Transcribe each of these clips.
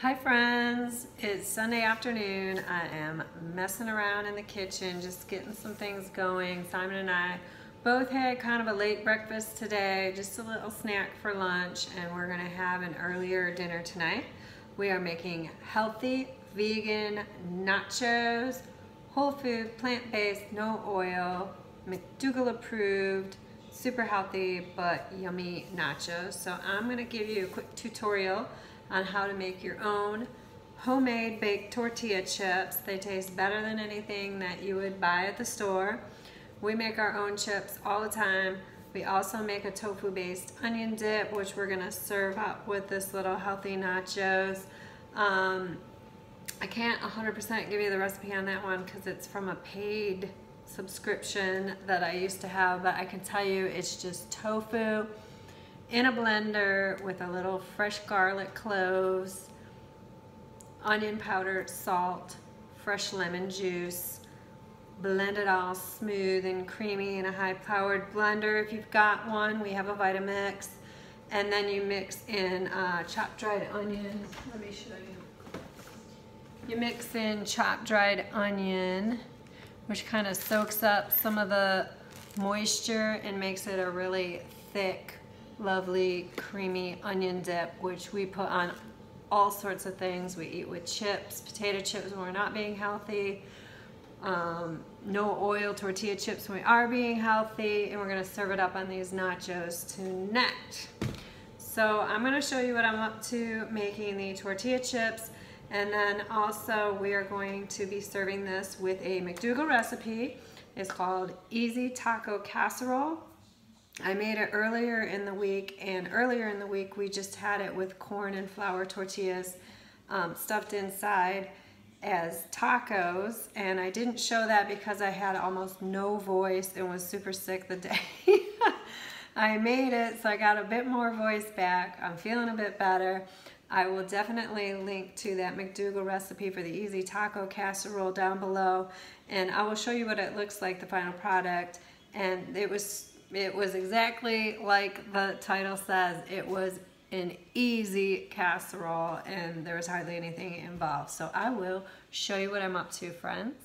Hi friends, it's Sunday afternoon. I am messing around in the kitchen, just getting some things going. Simon and I both had kind of a late breakfast today, just a little snack for lunch, and we're gonna have an earlier dinner tonight. We are making healthy, vegan nachos, whole food, plant-based, no oil, MCDOUGALL approved, super healthy but yummy nachos. So I'm gonna give you a quick tutorial on how to make your own homemade baked tortilla chips. They taste better than anything that you would buy at the store. We make our own chips all the time. We also make a tofu based onion dip, which we're gonna serve up with this little healthy nachos. I can't 100% give you the recipe on that one because it's from a paid subscription that I used to have, but I can tell you it's just tofu in a blender with a little fresh garlic cloves, onion powder, salt, fresh lemon juice. Blend it all smooth and creamy in a high-powered blender if you've got one. We have a Vitamix. And then you mix in chopped dried onion. Let me show you. You mix in chopped dried onion, which kind of soaks up some of the moisture and makes it a really thick, lovely creamy onion dip, which we put on all sorts of things. We eat with chips, potato chips when we're not being healthy, no oil tortilla chips when we are being healthy, and we're gonna serve it up on these nachos tonight. So I'm gonna show you what I'm up to making the tortilla chips, and then also we are going to be serving this with a MCDOUGALL recipe. It's called Easy Taco Casserole. I made it earlier in the week, and earlier in the week we just had it with corn and flour tortillas stuffed inside as tacos, and I didn't show that because I had almost no voice and was super sick the day I made it, so I got a bit more voice back. I'm feeling a bit better. I will definitely link to that MCDOUGALL recipe for the Easy Taco Casserole down below, and I will show you what it looks like, the final product. And it was exactly like the title says. It was an easy casserole and there was hardly anything involved. So I will show you what I'm up to, friends.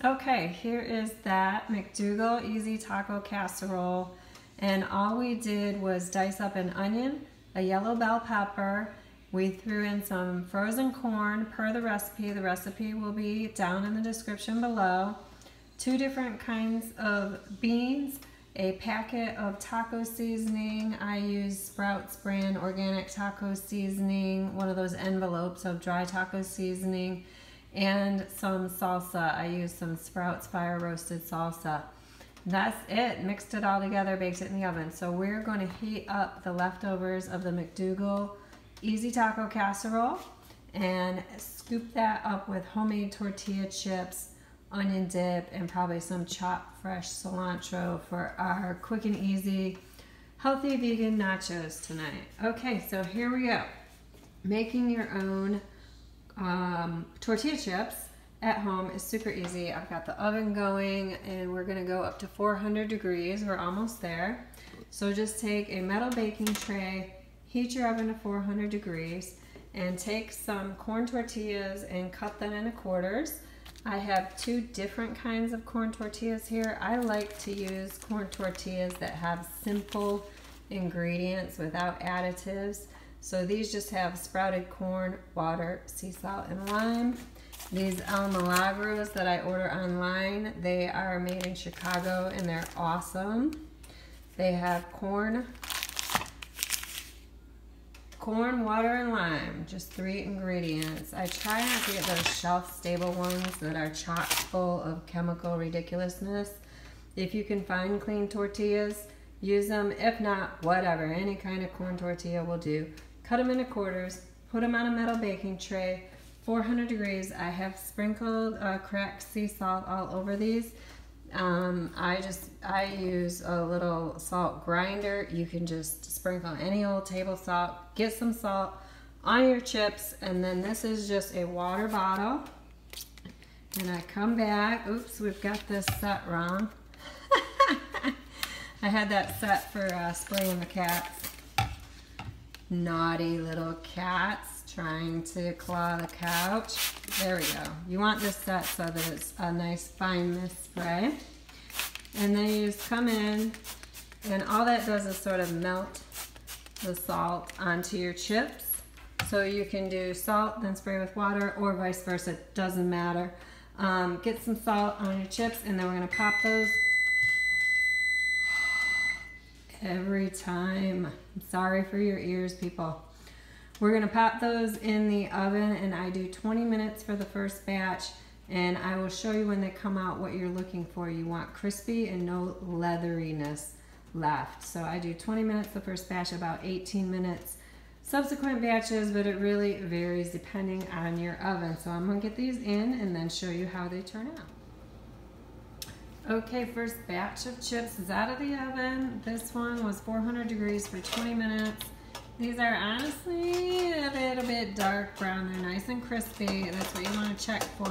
Okay, here is that MCDOUGALL Easy Taco Casserole. And all we did was dice up an onion, a yellow bell pepper. We threw in some frozen corn per the recipe. The recipe will be down in the description below. 2 different kinds of beans, a packet of taco seasoning. I use Sprouts brand organic taco seasoning, one of those envelopes of dry taco seasoning, and some salsa. I use some Sprouts fire roasted salsa. That's it. Mixed it all together, baked it in the oven. So we're going to heat up the leftovers of the MCDOUGALL Easy Taco Casserole and scoop that up with homemade tortilla chips, onion dip, and probably some chopped fresh cilantro for our quick and easy healthy vegan nachos tonight. Okay, so here we go. Making your own tortilla chips at home is super easy. I've got the oven going and we're gonna go up to 400 degrees. We're almost there. So just take a metal baking tray, heat your oven to 400 degrees, and take some corn tortillas and cut them into quarters. I have 2 different kinds of corn tortillas here. I like to use corn tortillas that have simple ingredients without additives. So these just have sprouted corn, water, sea salt, and lime. These El Milagros that I order online, they are made in Chicago and they're awesome. They have corn, water, and lime, just 3 ingredients. I try not to get those shelf-stable ones that are chock full of chemical ridiculousness. If you can find clean tortillas, use them. If not, whatever, any kind of corn tortilla will do. Cut them into quarters, put them on a metal baking tray, 400 degrees. I have sprinkled cracked sea salt all over these. I use a little salt grinder. You can just sprinkle any old table salt, get some salt on your chips, and then this is just a water bottle. And I come back, oops, we've got this set wrong. I had that set for spraying the cats. naughty little cats trying to claw the couch. There we go. You want this set so that it's a nice fine mist spray. And then you just come in, and all that does is sort of melt the salt onto your chips. So you can do salt, then spray with water, or vice versa, it doesn't matter. Get some salt on your chips, and then we're gonna pop those every time. I'm sorry for your ears, people. We're gonna pop those in the oven, and I do 20 minutes for the first batch, and I will show you when they come out what you're looking for. You want crispy and no leatheriness left. So I do 20 minutes the first batch, about 18 minutes subsequent batches, but it really varies depending on your oven. So I'm gonna get these in and then show you how they turn out. Okay, first batch of chips is out of the oven. This one was 400 degrees for 20 minutes. These are honestly a little bit dark brown. They're nice and crispy. That's what you want to check for.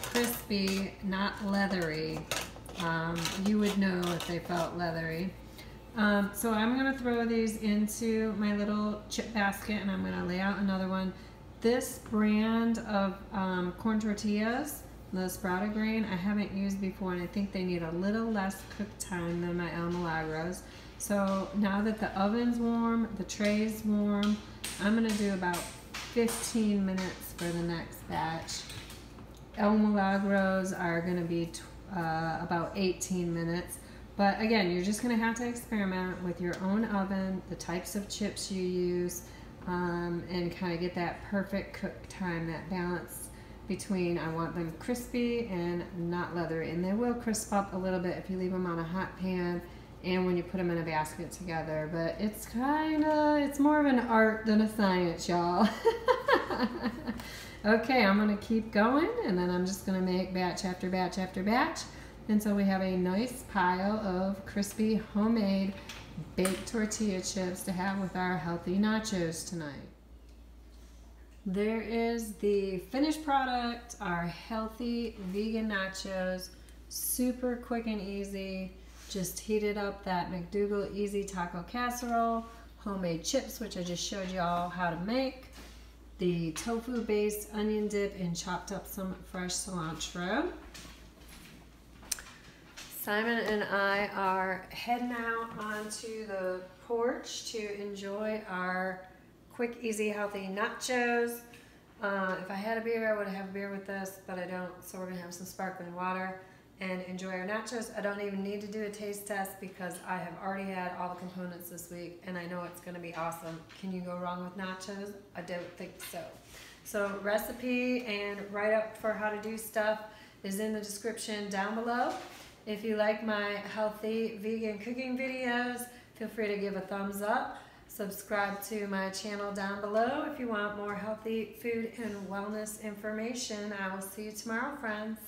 Crispy, not leathery. You would know if they felt leathery. So I'm going to throw these into my little chip basket, and I'm going to lay out another one. This brand of corn tortillas, the sprouted grain, I haven't used before, and I think they need a little less cook time than my El Milagros. So now that the oven's warm, the tray's warm, I'm going to do about 15 minutes for the next batch. El Milagros are going to be about 18 minutes. But again, you're just going to have to experiment with your own oven, the types of chips you use, and kind of get that perfect cook time, that balance between I want them crispy and not leathery. And they will crisp up a little bit if you leave them on a hot pan and when you put them in a basket together. But it's it's more of an art than a science, y'all. Okay, I'm going to keep going, and then I'm just going to make batch after batch after batch until we have a nice pile of crispy homemade baked tortilla chips to have with our healthy nachos tonight. There is the finished product, our healthy vegan nachos. Super quick and easy. Just heated up that McDougall Easy Taco Casserole, homemade chips, which I just showed you all how to make, the tofu based onion dip, and chopped up some fresh cilantro. Simon and I are heading out onto the porch to enjoy our quick, easy, healthy nachos. If I had a beer, I would have a beer with this, but I don't, so we're gonna have some sparkling water and enjoy our nachos. I don't even need to do a taste test because I have already had all the components this week, and I know it's gonna be awesome. Can you go wrong with nachos? I don't think so. So recipe and write-up for how to do stuff is in the description down below. If you like my healthy vegan cooking videos, feel free to give a thumbs up. Subscribe to my channel down below if you want more healthy food and wellness information. I will see you tomorrow, friends.